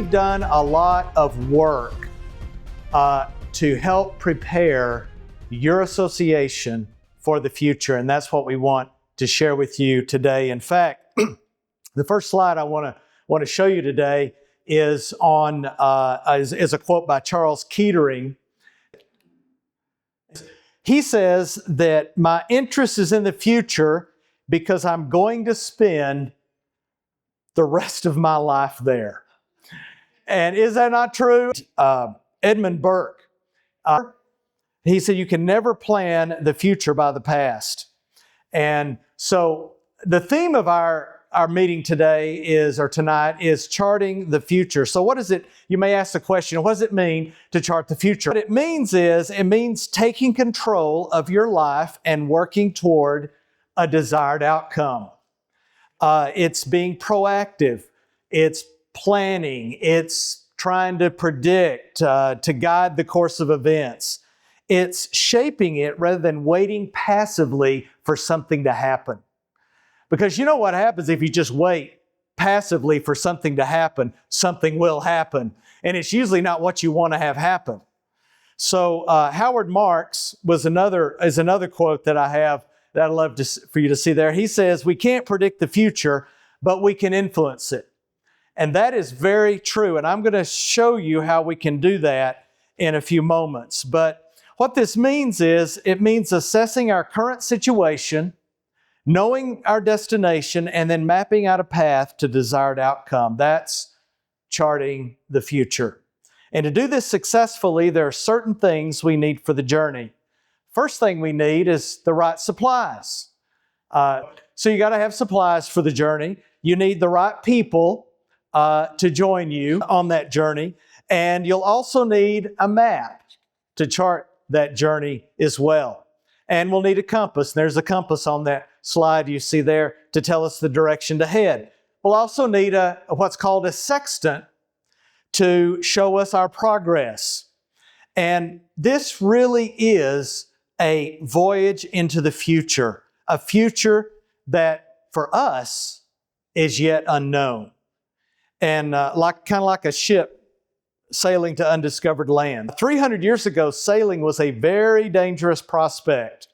we've done a lot of work to help prepare your association for the future, and that's what we want to share with you today. In fact, the first slide I want to show you today is on is a quote by Charles Kettering. He says that my interest is in the future because I'm going to spend the rest of my life there. And is that not true? Edmund Burke, he said, you can never plan the future by the past. And so the theme of our meeting today tonight is charting the future. So what is it? You may ask the question, what does it mean to chart the future? What it means taking control of your life and working toward a desired outcome. It's being proactive. It's planning. It's trying to predict, to guide the course of events. It's shaping it rather than waiting passively for something to happen. Because you know what happens if you just wait passively for something to happen, something will happen. And it's usually not what you want to have happen. So Howard Marks is another quote that I have that I'd love for you to see there. He says, we can't predict the future, but we can influence it. And that is very true. And I'm going to show you how we can do that in a few moments. But what this means is, it means assessing our current situation, knowing our destination, and then mapping out a path to desired outcome. That's charting the future. And to do this successfully, there are certain things we need for the journey. First thing we need is the right supplies. So you got to have supplies for the journey. You need the right people to join you on that journey. And you'll also need a map to chart that journey as well. And we'll need a compass. There's a compass on that slide you see there to tell us the direction to head. We'll also need what's called a sextant to show us our progress. And this really is a voyage into the future, a future that for us is yet unknown. And kind of like a ship sailing to undiscovered land. 300 years ago, sailing was a very dangerous prospect.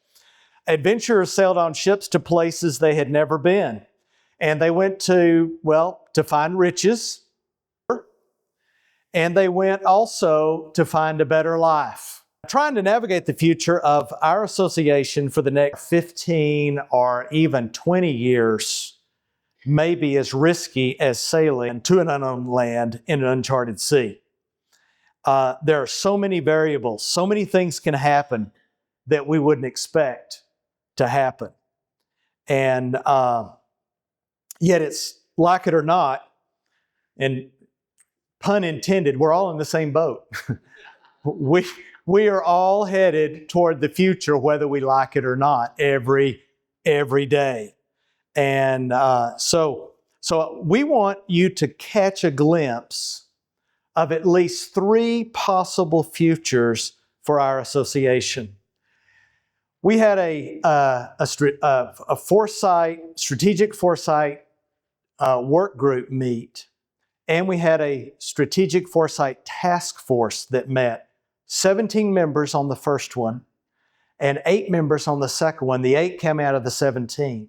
Adventurers sailed on ships to places they had never been. And they went to find riches. And they went also to find a better life. Trying to navigate the future of our association for the next 15 or even 20 years may be as risky as sailing to an unknown land in an uncharted sea. There are so many variables, so many things can happen that we wouldn't expect to happen. And yet it's like it or not, and pun intended, we're all in the same boat. We are all headed toward the future, whether we like it or not, every day. And so we want you to catch a glimpse of at least 3 possible futures for our association. We had a strategic foresight work group meet, and we had a strategic foresight task force that met. 17 members on the first one and 8 members on the second one. The 8 came out of the 17.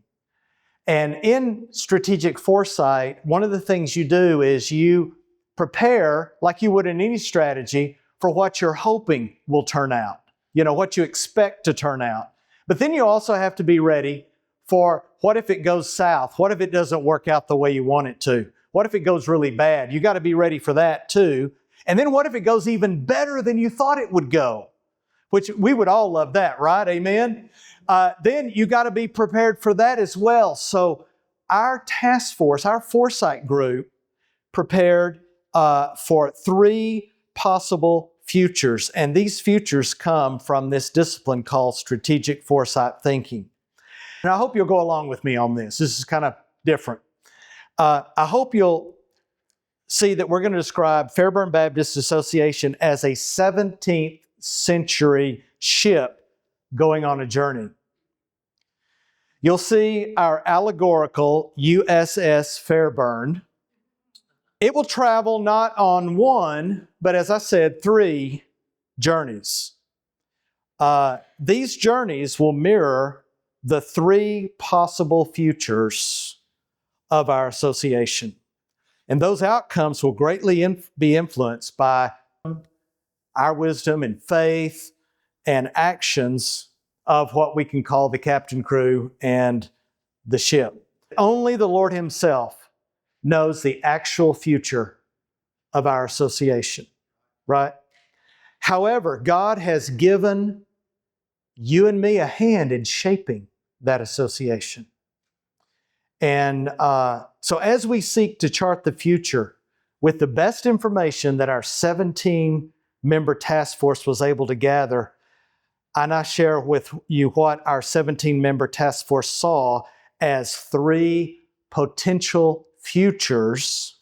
And in strategic foresight, one of the things you do is you prepare, like you would in any strategy, for what you're hoping will turn out, what you expect to turn out. But then you also have to be ready for what if it goes south? What if it doesn't work out the way you want it to? What if it goes really bad? You got to be ready for that too. And then what if it goes even better than you thought it would go? Which we would all love that, right? Amen? Then you got to be prepared for that as well. So our task force, our foresight group, prepared for 3 possible futures. And these futures come from this discipline called strategic foresight thinking. And I hope you'll go along with me on this. This is kind of different. I hope you'll see that we're going to describe Fairburn Baptist Association as a 17th century ship going on a journey. You'll see our allegorical USS Fairburn It will travel not on one, but as I said, 3 journeys. These journeys will mirror the 3 possible futures of our association. And those outcomes will greatly be influenced by our wisdom and faith and actions of what we can call the captain, crew, and the ship. Only the Lord Himself knows the actual future of our association, right? However, God has given you and me a hand in shaping that association. And so as we seek to chart the future with the best information that our 17-member task force was able to gather, and I share with you what our 17-member task force saw as 3 potential futures.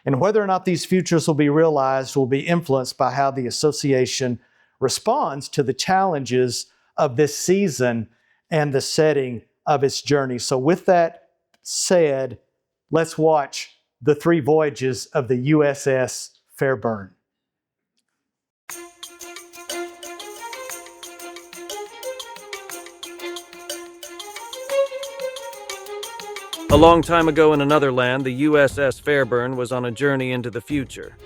And whether or not these futures will be realized will be influenced by how the association responds to the challenges of this season and the setting of its journey. So with that said, let's watch the 3 voyages of the USS Fairburn. A long time ago in another land, the USS Fairburn was on a journey into the future.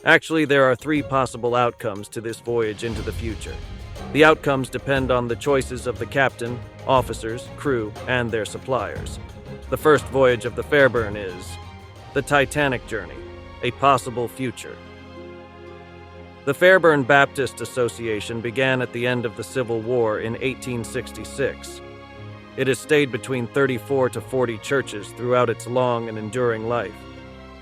Actually, there are 3 possible outcomes to this voyage into the future. The outcomes depend on the choices of the captain, officers, crew, and their suppliers. The first voyage of the Fairburn is the Titanic journey, a possible future. The Fairburn Baptist Association began at the end of the Civil War in 1866. It has stayed between 34 to 40 churches throughout its long and enduring life.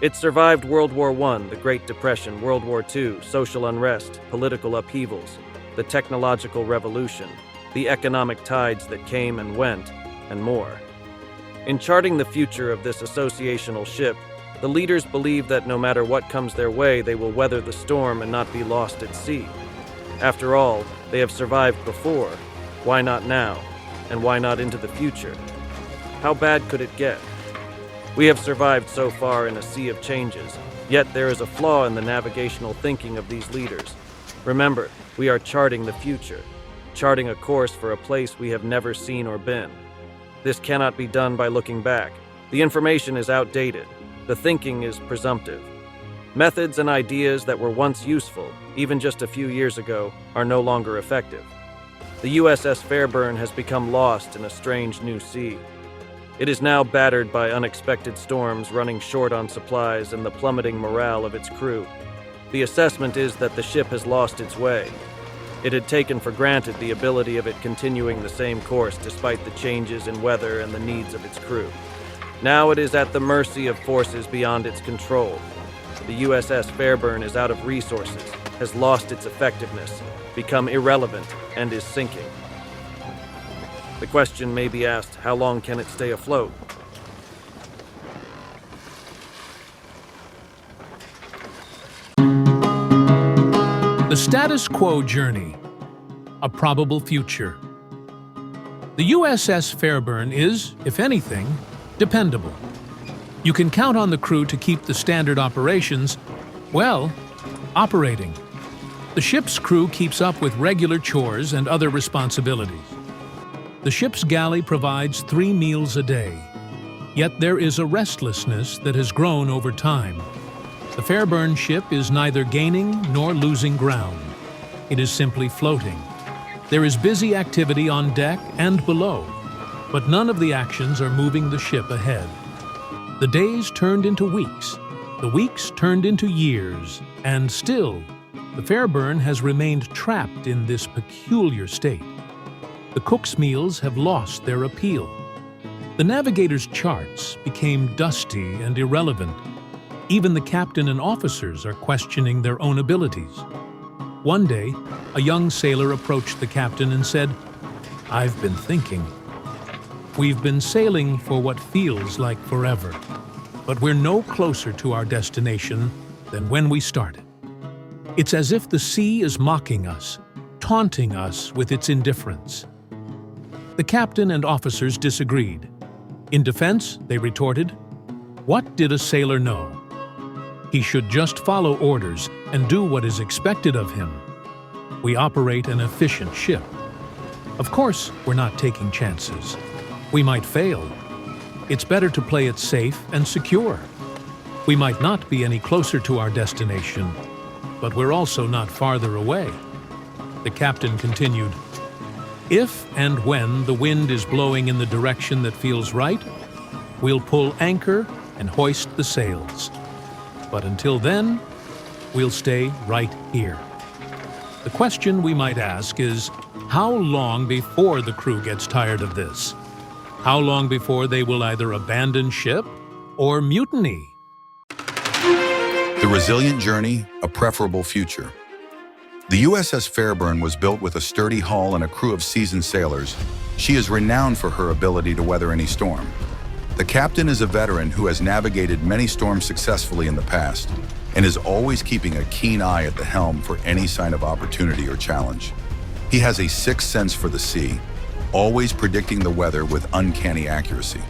It survived World War I, the Great Depression, World War II, social unrest, political upheavals, the technological revolution, the economic tides that came and went, and more. In charting the future of this associational ship, the leaders believe that no matter what comes their way, they will weather the storm and not be lost at sea. After all, they have survived before. Why not now? And why not into the future? How bad could it get? We have survived so far in a sea of changes, yet there is a flaw in the navigational thinking of these leaders. Remember, we are charting the future, charting a course for a place we have never seen or been. This cannot be done by looking back. The information is outdated. The thinking is presumptive. Methods and ideas that were once useful, even just a few years ago, are no longer effective. The USS Fairburn has become lost in a strange new sea. It is now battered by unexpected storms, running short on supplies, and the plummeting morale of its crew. The assessment is that the ship has lost its way. It had taken for granted the ability of it continuing the same course despite the changes in weather and the needs of its crew. Now it is at the mercy of forces beyond its control. The USS Fairburn is out of resources, has lost its effectiveness, become irrelevant, and is sinking. The question may be asked, how long can it stay afloat? The status quo journey, a probable future. The USS Fairburn is, if anything, dependable. You can count on the crew to keep the standard operations, well, operating. The ship's crew keeps up with regular chores and other responsibilities. The ship's galley provides 3 meals a day. Yet there is a restlessness that has grown over time. The Fairburn ship is neither gaining nor losing ground. It is simply floating. There is busy activity on deck and below, but none of the actions are moving the ship ahead. The days turned into weeks, the weeks turned into years, and still, the Fairburn has remained trapped in this peculiar state. The cook's meals have lost their appeal. The navigator's charts became dusty and irrelevant. Even the captain and officers are questioning their own abilities. One day, a young sailor approached the captain and said, "I've been thinking. We've been sailing for what feels like forever, but we're no closer to our destination than when we started. It's as if the sea is mocking us, taunting us with its indifference." The captain and officers disagreed. In defense, they retorted, "What did a sailor know? He should just follow orders and do what is expected of him. We operate an efficient ship. Of course, we're not taking chances. We might fail. It's better to play it safe and secure. We might not be any closer to our destination, but we're also not farther away. The captain continued, "If and when the wind is blowing in the direction that feels right, we'll pull anchor and hoist the sails. But until then, we'll stay right here." The question we might ask is, how long before the crew gets tired of this? How long before they will either abandon ship or mutiny? The Resilient Journey, a Preferable Future. The USS Fairburn was built with a sturdy hull and a crew of seasoned sailors. She is renowned for her ability to weather any storm. The captain is a veteran who has navigated many storms successfully in the past and is always keeping a keen eye at the helm for any sign of opportunity or challenge. He has a sixth sense for the sea, always predicting the weather with uncanny accuracy.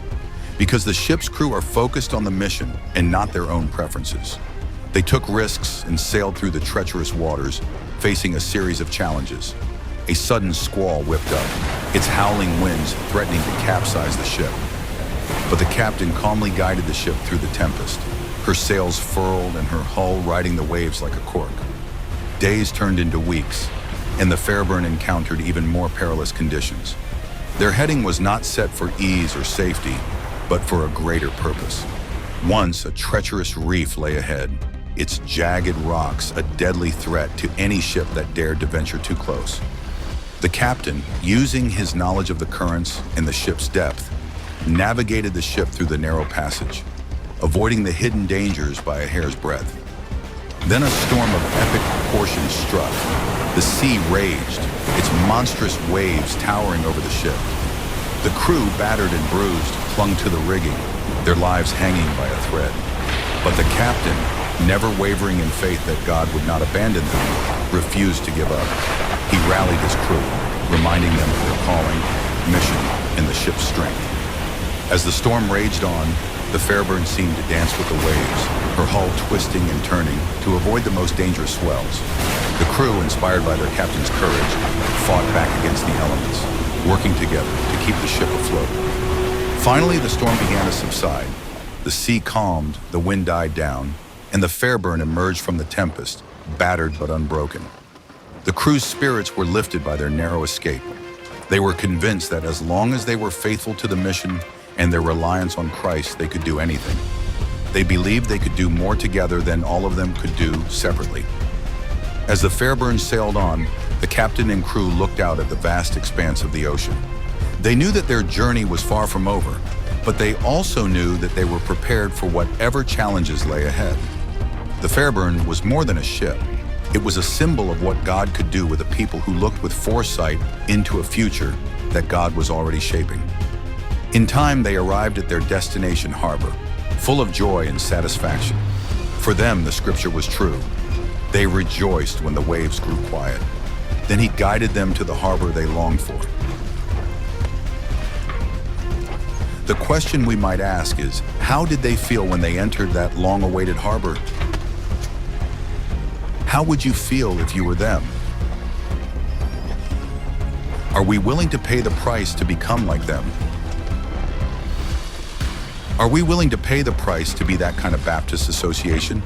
Because the ship's crew are focused on the mission and not their own preferences. They took risks and sailed through the treacherous waters, facing a series of challenges. A sudden squall whipped up, its howling winds threatening to capsize the ship. But the captain calmly guided the ship through the tempest, her sails furled and her hull riding the waves like a cork. Days turned into weeks, and the Fairburn encountered even more perilous conditions. Their heading was not set for ease or safety, but for a greater purpose. Once a treacherous reef lay ahead, its jagged rocks a deadly threat to any ship that dared to venture too close. The captain, using his knowledge of the currents and the ship's depth, navigated the ship through the narrow passage, avoiding the hidden dangers by a hair's breadth. Then a storm of epic proportions struck. The sea raged, its monstrous waves towering over the ship. The crew, battered and bruised, clung to the rigging, their lives hanging by a thread. But the captain, never wavering in faith that God would not abandon them, refused to give up. He rallied his crew, reminding them of their calling, mission, and the ship's strength. As the storm raged on, the Fairburn seemed to dance with the waves, her hull twisting and turning to avoid the most dangerous swells. The crew, inspired by their captain's courage, fought back against the elements, working together to keep the ship afloat. Finally, the storm began to subside. The sea calmed, the wind died down, and the Fairburn emerged from the tempest, battered but unbroken. The crew's spirits were lifted by their narrow escape. They were convinced that as long as they were faithful to the mission and their reliance on Christ, they could do anything. They believed they could do more together than all of them could do separately. As the Fairburn sailed on, the captain and crew looked out at the vast expanse of the ocean. They knew that their journey was far from over, but they also knew that they were prepared for whatever challenges lay ahead. The Fairburn was more than a ship. It was a symbol of what God could do with a people who looked with foresight into a future that God was already shaping. In time, they arrived at their destination harbor, full of joy and satisfaction. For them, the scripture was true. They rejoiced when the waves grew quiet. Then he guided them to the harbor they longed for. The question we might ask is, how did they feel when they entered that long-awaited harbor? How would you feel if you were them? Are we willing to pay the price to become like them? Are we willing to pay the price to be that kind of Baptist association?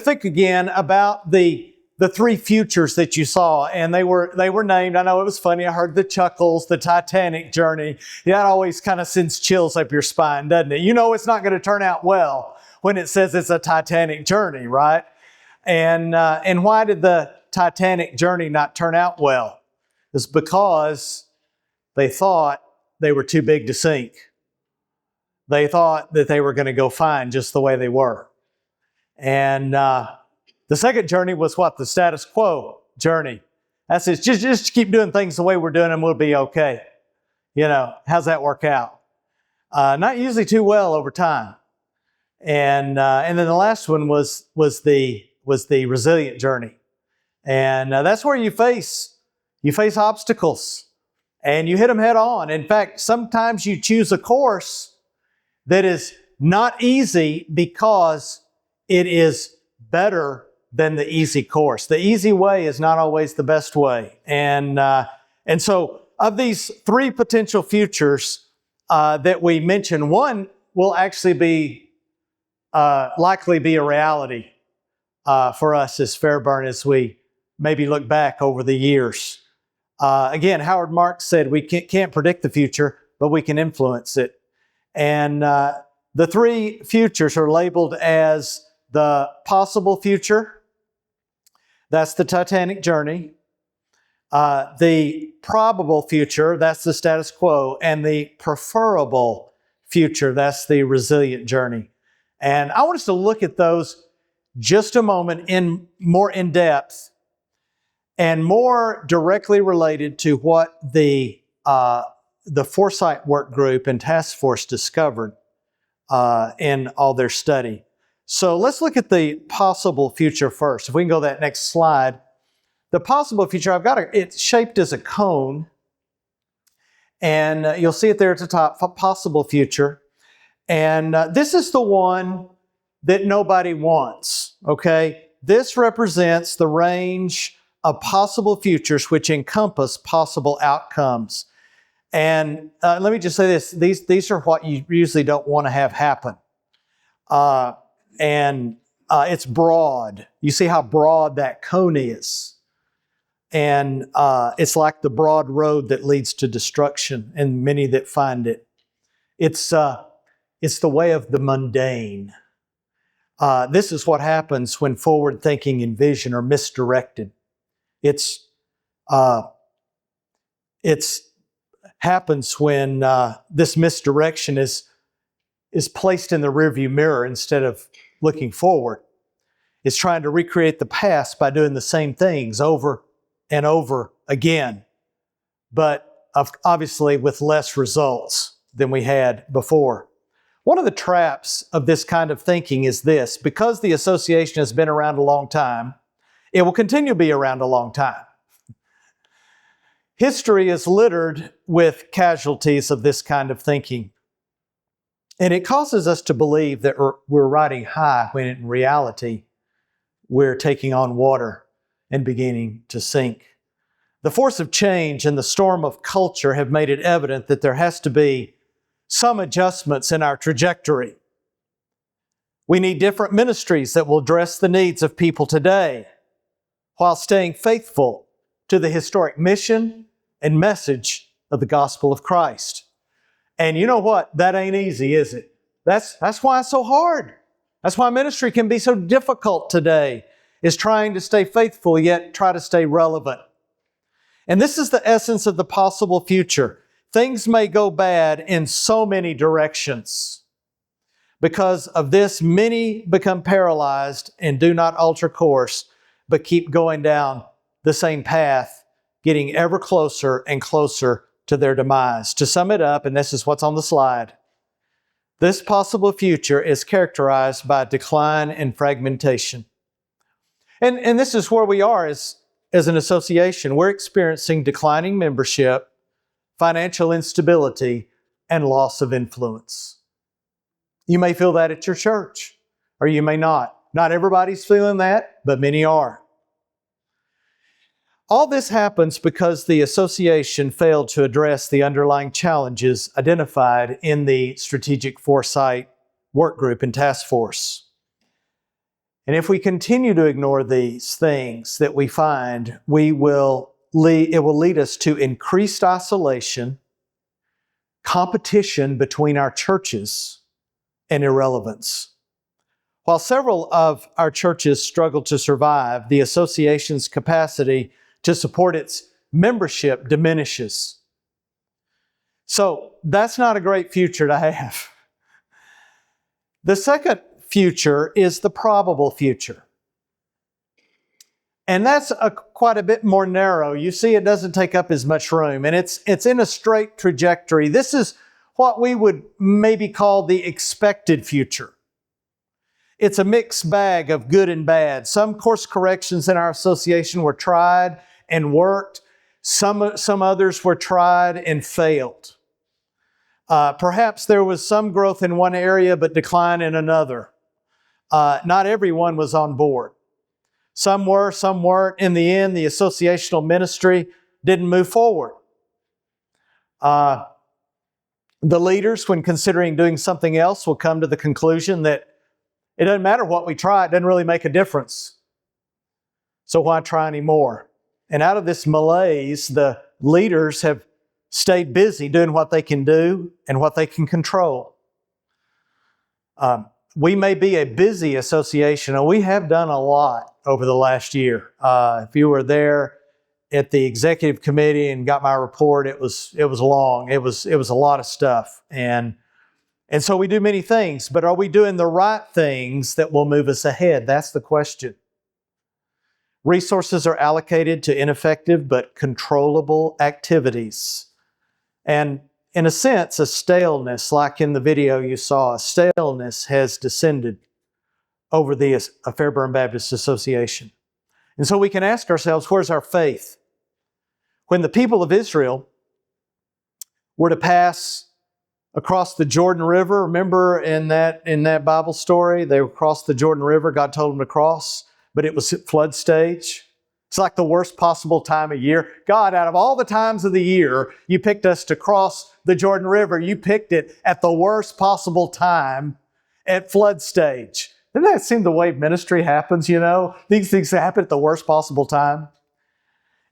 Think again about the three futures that you saw, and they were named. I know it was funny. I heard the chuckles, the Titanic journey. That always kind of sends chills up your spine, doesn't it? You know it's not going to turn out well when it says it's a Titanic journey, right? And why did the Titanic journey not turn out well? It's because they thought they were too big to sink. They thought that they were going to go fine just the way they were. And the second journey was what? The status quo journey. That says, just keep doing things the way we're doing them, we'll be okay. You know, how's that work out? Not usually too well over time. And then the last one was the resilient journey. And that's where you face obstacles and you hit them head on. In fact, sometimes you choose a course that is not easy because it is better than the easy course. The easy way is not always the best way. And so of these three potential futures that we mentioned, one will actually be likely be a reality for us as Fairburn as we maybe look back over the years. Again, Howard Marks said we can't predict the future, but we can influence it. And the three futures are labeled as the possible future. That's the Titanic journey. The probable future, that's the status quo. And the preferable future, that's the resilient journey. And I want us to look at those just a moment more in depth and more directly related to what the Foresight Work Group and Task Force discovered in all their study. So let's look at the possible future first. If we can go to that next slide. The possible future, it's shaped as a cone. And you'll see it there at the top, possible future. And this is the one that nobody wants, okay? This represents the range of possible futures which encompass possible outcomes. And let me just say this, these are what you usually don't want to have happen. It's broad. You see how broad that cone is. And it's like the broad road that leads to destruction, and many that find it. It's the way of the mundane. This is what happens when forward thinking and vision are misdirected. It's happens when this misdirection is placed in the rearview mirror instead of looking forward. It's trying to recreate the past by doing the same things over and over again, but obviously with less results than we had before. One of the traps of this kind of thinking is this: because the association has been around a long time, it will continue to be around a long time. History is littered with casualties of this kind of thinking. And it causes us to believe that we're riding high when in reality we're taking on water and beginning to sink. The force of change and the storm of culture have made it evident that there has to be some adjustments in our trajectory. We need different ministries that will address the needs of people today while staying faithful to the historic mission and message of the gospel of Christ. And you know what? That ain't easy, is it? That's why it's so hard. That's why ministry can be so difficult today, is trying to stay faithful yet try to stay relevant. And this is the essence of the possible future. Things may go bad in so many directions. Because of this, many become paralyzed and do not alter course, but keep going down the same path, getting ever closer and closer to their demise. To sum it up, and this is what's on the slide, this possible future is characterized by decline and fragmentation. And this is where we are as an association. We're experiencing declining membership, financial instability, and loss of influence. You may feel that at your church, or you may not. Not everybody's feeling that, but many are. All this happens because the association failed to address the underlying challenges identified in the Strategic Foresight Work Group and Task Force. And if we continue to ignore these things that we find, it will lead us to increased isolation, competition between our churches, and irrelevance. While several of our churches struggle to survive, the association's capacity to support its membership diminishes. So that's not a great future to have. The second future is the probable future. And that's quite a bit more narrow. You see, it doesn't take up as much room, and it's in a straight trajectory. This is what we would maybe call the expected future. It's a mixed bag of good and bad. Some course corrections in our association were tried and worked. Some others were tried and failed. Perhaps there was some growth in one area but decline in another. Not everyone was on board. Some were, some weren't. In the end, the associational ministry didn't move forward. The leaders, when considering doing something else, will come to the conclusion that it doesn't matter what we try, it doesn't really make a difference. So why try anymore? And out of this malaise, the leaders have stayed busy doing what they can do and what they can control. We may be a busy association, and we have done a lot over the last year. If you were there at the executive committee and got my report, it was long. It was a lot of stuff. And so we do many things, but are we doing the right things that will move us ahead? That's the question. Resources are allocated to ineffective but controllable activities. And in a sense, a staleness, like in the video you saw, a staleness has descended over the Fairburn Baptist Association. And so we can ask ourselves, where's our faith? When the people of Israel were to pass across the Jordan River, remember in that Bible story, they crossed the Jordan River, God told them to cross, but it was at flood stage. It's like the worst possible time of year. God, out of all the times of the year, you picked us to cross the Jordan River. You picked it at the worst possible time at flood stage. Doesn't that seem the way ministry happens, you know? These things happen at the worst possible time.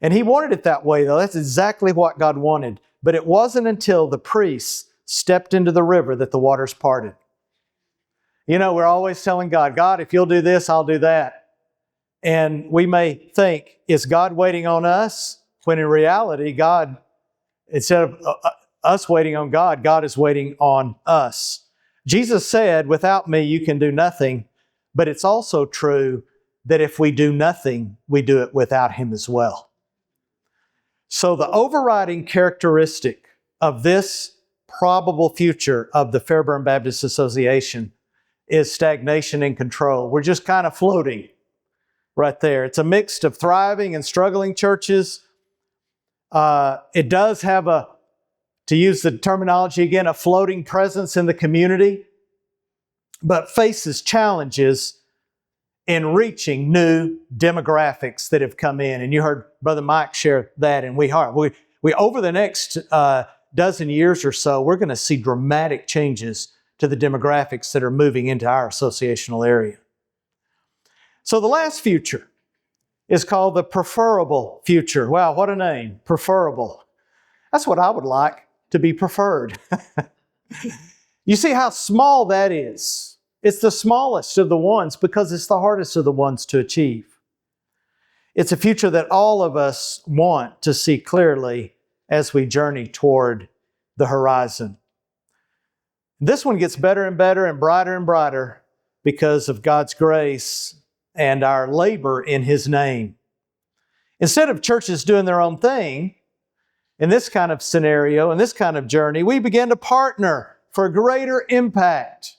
And He wanted it that way, though. That's exactly what God wanted. But it wasn't until the priests stepped into the river that the waters parted. You know, we're always telling God, God, if you'll do this, I'll do that. And we may think, is God waiting on us? When in reality, God, instead of us waiting on God, God is waiting on us. Jesus said, without me, you can do nothing. But it's also true that if we do nothing, we do it without Him as well. So the overriding characteristic of this probable future of the Fairburn Baptist Association is stagnation and control. We're just kind of floating right there. It's a mix of thriving and struggling churches. It does have to use the terminology again, a floating presence in the community, but faces challenges in reaching new demographics that have come in. And you heard Brother Mike share that, and we are. We over the next dozen years or so, we're going to see dramatic changes to the demographics that are moving into our associational area. So the last future is called the preferable future. Wow, what a name, preferable. That's what I would like, to be preferred. You see how small that is. It's the smallest of the ones because it's the hardest of the ones to achieve. It's a future that all of us want to see clearly as we journey toward the horizon. This one gets better and better and brighter because of God's grace and our labor in His name. Instead of churches doing their own thing, in this kind of scenario, in this kind of journey, we begin to partner for greater impact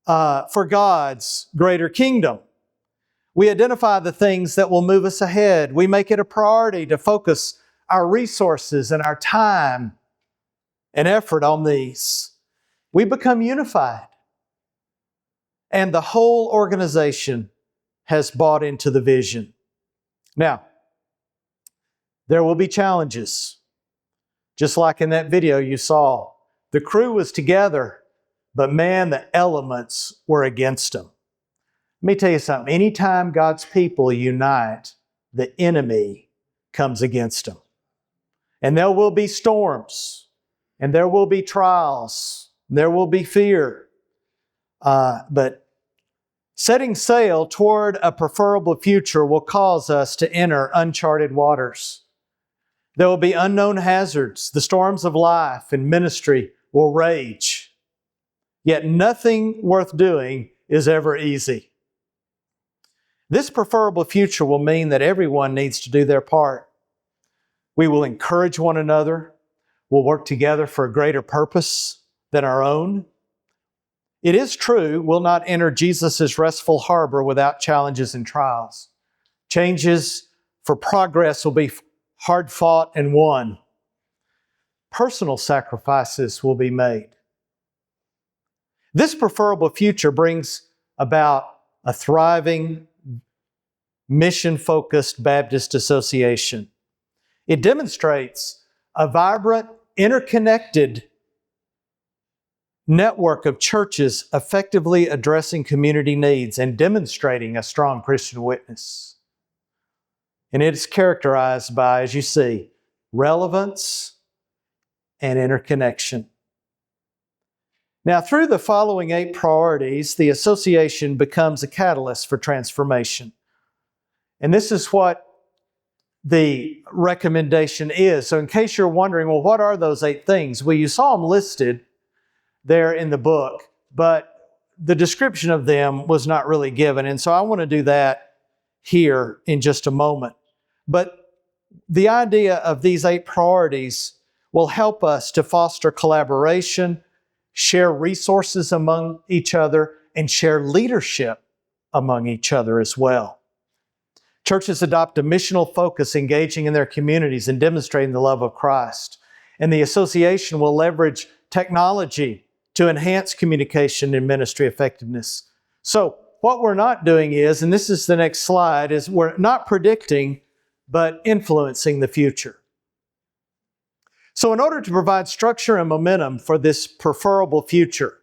for God's greater kingdom. We identify the things that will move us ahead. We make it a priority to focus our resources and our time and effort on these. We become unified. And the whole organization has bought into the vision. Now, there will be challenges. Just like in that video you saw. The crew was together, but man, the elements were against them. Let me tell you something. Anytime God's people unite, the enemy comes against them. And there will be storms, and there will be trials, and there will be fear. But setting sail toward a preferable future will cause us to enter uncharted waters. There will be unknown hazards. The storms of life and ministry will rage. Yet nothing worth doing is ever easy. This preferable future will mean that everyone needs to do their part. We will encourage one another. We'll work together for a greater purpose than our own. it is true, we'll not enter Jesus' restful harbor without challenges and trials. Changes for progress will be hard fought and won. Personal sacrifices will be made. This preferable future brings about a thriving, mission-focused Baptist association. It demonstrates a vibrant, interconnected network of churches effectively addressing community needs and demonstrating a strong Christian witness. And it is characterized by, as you see, relevance and interconnection. Now, through the following 8 priorities, the association becomes a catalyst for transformation. And this is what the recommendation is. So in case you're wondering, well, what are those 8 things? Well, you saw them listed there in the book, but the description of them was not really given. And so I want to do that here in just a moment. But the idea of these 8 priorities will help us to foster collaboration, share resources among each other, and share leadership among each other as well. Churches adopt a missional focus, engaging in their communities and demonstrating the love of Christ. And the association will leverage technology to enhance communication and ministry effectiveness. So what we're not doing is, and this is the next slide, is we're not predicting, but influencing the future. So in order to provide structure and momentum for this preferable future,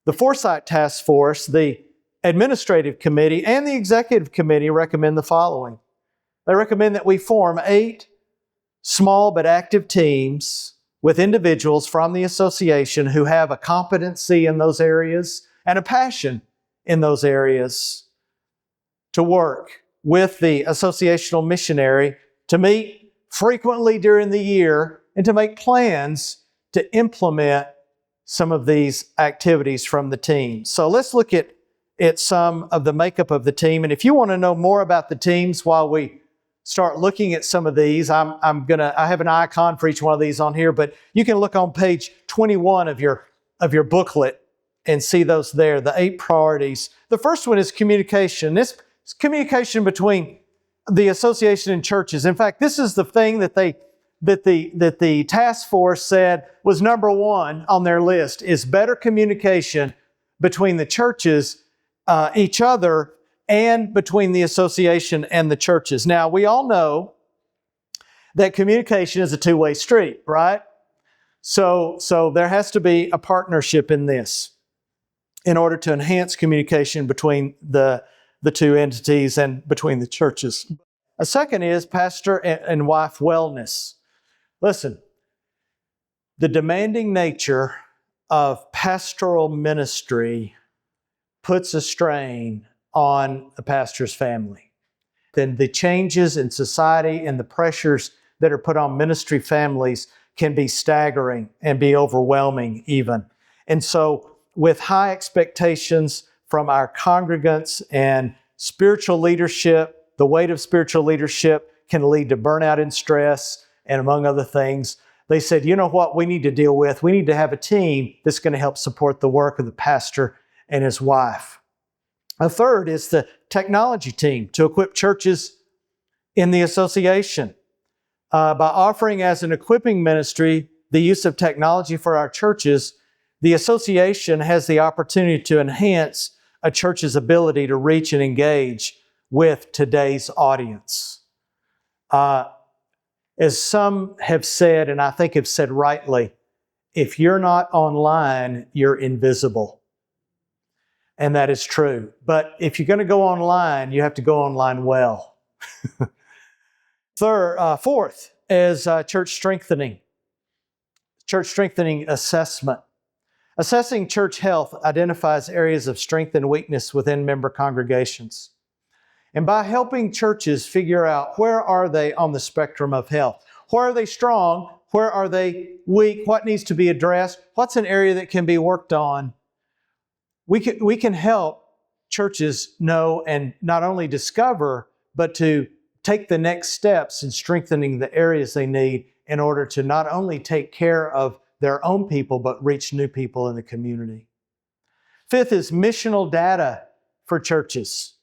the Foresight Task Force, the Administrative Committee, and the Executive Committee recommend the following. They recommend that we form 8 small but active teams with individuals from the association who have a competency in those areas and a passion in those areas to work with the associational missionary to meet frequently during the year and to make plans to implement some of these activities from the team. So let's look at some of the makeup of the team. And if you want to know more about the teams while we start looking at some of these, I have an icon for each one of these on here, but you can look on page 21 of your booklet and see those there, the 8 priorities. The first one is communication. This is communication between the association and churches. In fact, this is the thing that the task force said was number 1 on their list, is better communication between the churches, each other, and between the association and the churches. Now, we all know that communication is a two-way street, right? So there has to be a partnership in this in order to enhance communication between the 2 entities and between the churches. A second is pastor and wife wellness. Listen, the demanding nature of pastoral ministry puts a strain on a pastor's family. Then the changes in society and the pressures that are put on ministry families can be staggering and be overwhelming even. And so with high expectations from our congregants and spiritual leadership, the weight of spiritual leadership can lead to burnout and stress, and among other things. They said, you know what we need to deal with? We need to have a team that's going to help support the work of the pastor and his wife. A third is the technology team to equip churches in the association. By offering as an equipping ministry the use of technology for our churches, the association has the opportunity to enhance a church's ability to reach and engage with today's audience. As some have said, and I think have said rightly, if you're not online, you're invisible. And that is true. But if you're going to go online, you have to go online well. Fourth is church strengthening. Church strengthening assessment. Assessing church health identifies areas of strength and weakness within member congregations. And by helping churches figure out where are they on the spectrum of health, where are they strong, where are they weak, what needs to be addressed, what's an area that can be worked on, we can help churches know and not only discover, but to take the next steps in strengthening the areas they need in order to not only take care of their own people, but reach new people in the community. Fifth is missional data for churches.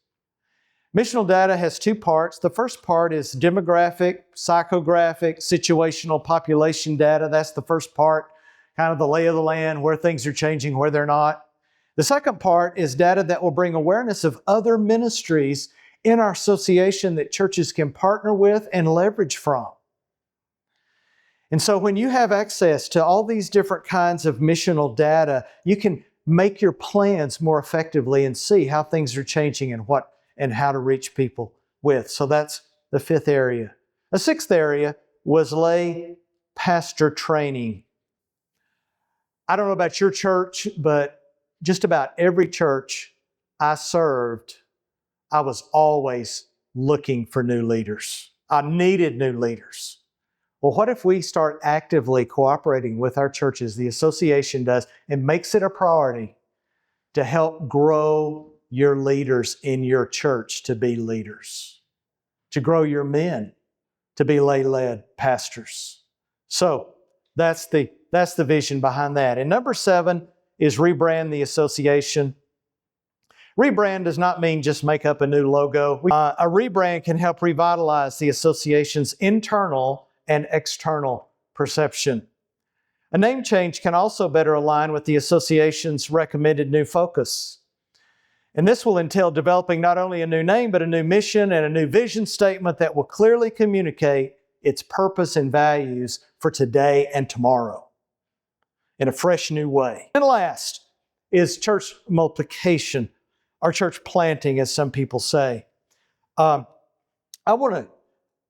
Missional data has two parts. The first part is demographic, psychographic, situational population data. That's the first part, kind of the lay of the land, where things are changing, where they're not. The second part is data that will bring awareness of other ministries in our association that churches can partner with and leverage from. And so when you have access to all these different kinds of missional data, you can make your plans more effectively and see how things are changing and how to reach people with. So that's the fifth area. The sixth area was lay pastor training. I don't know about your church, but just about every church I served, I was always looking for new leaders. I needed new leaders. Well, what if we start actively cooperating with our churches, the association does, and makes it a priority to help grow your leaders in your church to be leaders, to grow your men to be lay-led pastors. So that's the vision behind that. And number 7 is rebrand the association. Rebrand does not mean just make up a new logo. A rebrand can help revitalize the association's internal and external perception. A name change can also better align with the association's recommended new focus. And this will entail developing not only a new name, but a new mission and a new vision statement that will clearly communicate its purpose and values for today and tomorrow in a fresh new way. And last is church multiplication, or church planting, as some people say. I want to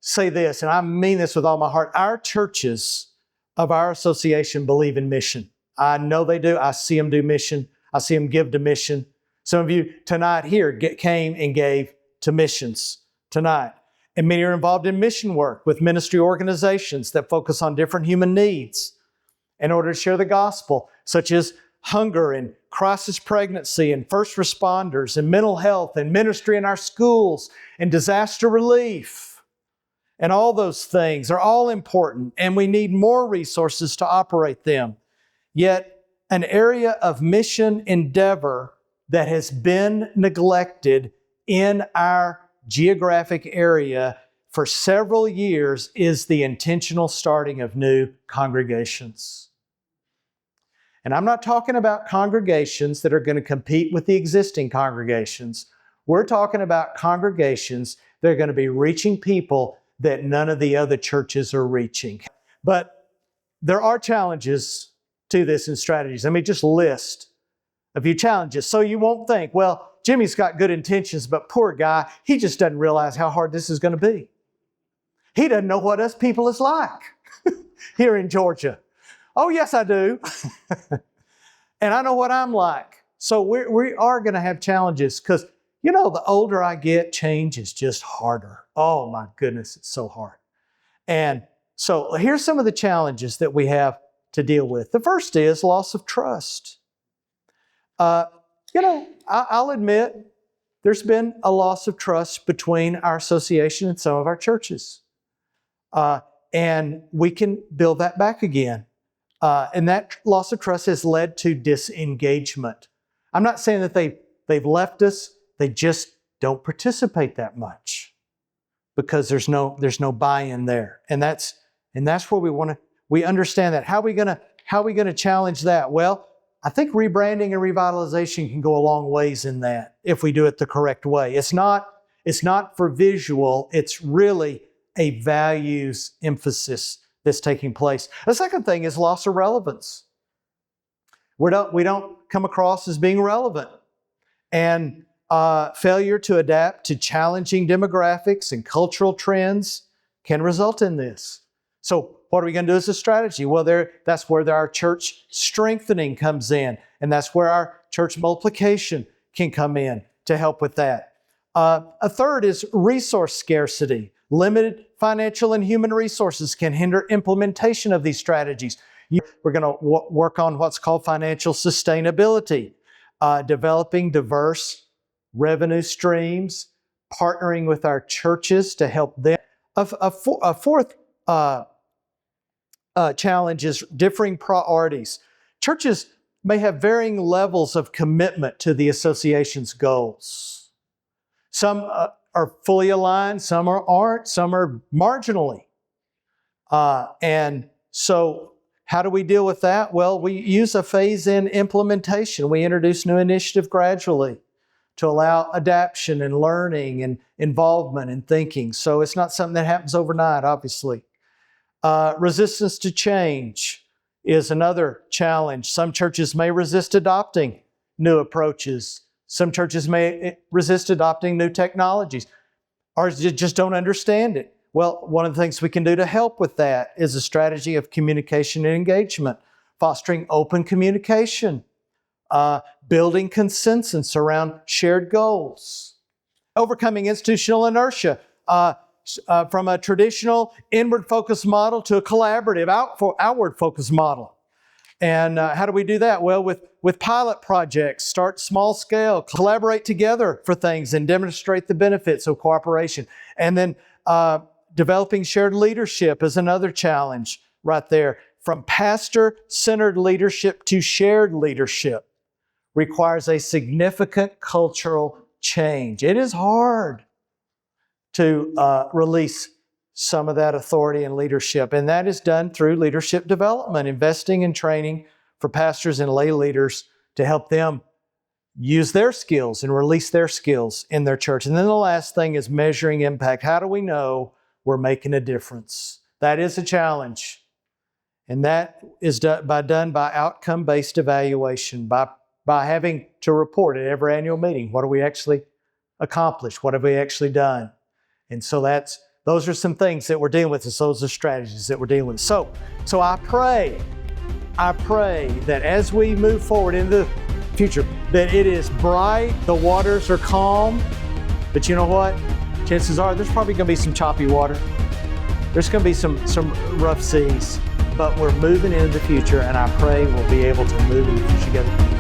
say this, and I mean this with all my heart. Our churches of our association believe in mission. I know they do. I see them do mission. I see them give to mission. Some of you tonight here came and gave to missions tonight. And many are involved in mission work with ministry organizations that focus on different human needs in order to share the gospel, such as hunger and crisis pregnancy and first responders and mental health and ministry in our schools and disaster relief. And all those things are all important, and we need more resources to operate them. Yet, an area of mission endeavor that has been neglected in our geographic area for several years is the intentional starting of new congregations. And I'm not talking about congregations that are going to compete with the existing congregations. We're talking about congregations that are going to be reaching people that none of the other churches are reaching. But there are challenges to this and strategies. Let me just list a few challenges so you won't think, well, Jimmy's got good intentions, but poor guy, he just doesn't realize how hard this is going to be. He doesn't know what us people is like here in Georgia. Oh, yes, I do. And I know what I'm like. So we are going to have challenges because, you know, the older I get, change is just harder. Oh, my goodness, it's so hard. And so here's some of the challenges that we have to deal with. The first is loss of trust. I'll admit there's been a loss of trust between our association and some of our churches. And we can build that back again. And that loss of trust has led to disengagement. I'm not saying that they've left us, they just don't participate that much because there's no buy-in there. And that's where we understand that. How are we gonna challenge that? Well, I think rebranding and revitalization can go a long ways in that if we do it the correct way. It's not for visual, it's really a values emphasis that's taking place. The second thing is loss of relevance. We don't come across as being relevant. And failure to adapt to challenging demographics and cultural trends can result in this. So what are we going to do as a strategy? Well, that's where our church strengthening comes in. And that's where our church multiplication can come in to help with that. A third is resource scarcity. Limited financial and human resources can hinder implementation of these strategies. We're going to work on what's called financial sustainability, developing diverse revenue streams, partnering with our churches to help them. A fourth challenge is differing priorities. Churches may have varying levels of commitment to the association's goals. Some are fully aligned, some aren't, some are marginally. And so how do we deal with that? Well, we use a phase-in implementation. We introduce new initiative gradually to allow adaption and learning and involvement and thinking. So it's not something that happens overnight, obviously. Resistance to change is another challenge. Some churches may resist adopting new approaches. Some churches may resist adopting new technologies or just don't understand it. Well, one of the things we can do to help with that is a strategy of communication and engagement, fostering open communication, building consensus around shared goals, overcoming institutional inertia, from a traditional inward-focused model to a collaborative, outward-focused model. And how do we do that? Well, with pilot projects, start small scale, collaborate together for things and demonstrate the benefits of cooperation. And then developing shared leadership is another challenge right there. From pastor-centered leadership to shared leadership requires a significant cultural change. It is hard to release some of that authority and leadership. And that is done through leadership development, investing in training for pastors and lay leaders to help them use their skills and release their skills in their church. And then the last thing is measuring impact. How do we know we're making a difference? That is a challenge. And that is done by outcome-based evaluation, by having to report at every annual meeting. What have we actually accomplished? What have we actually done? And so those are some things that we're dealing with. So those are strategies that we're dealing with. So I pray that as we move forward into the future, that it is bright, the waters are calm, but you know what? Chances are there's probably going to be some choppy water. There's going to be some rough seas, but we're moving into the future, and I pray we'll be able to move in the future together.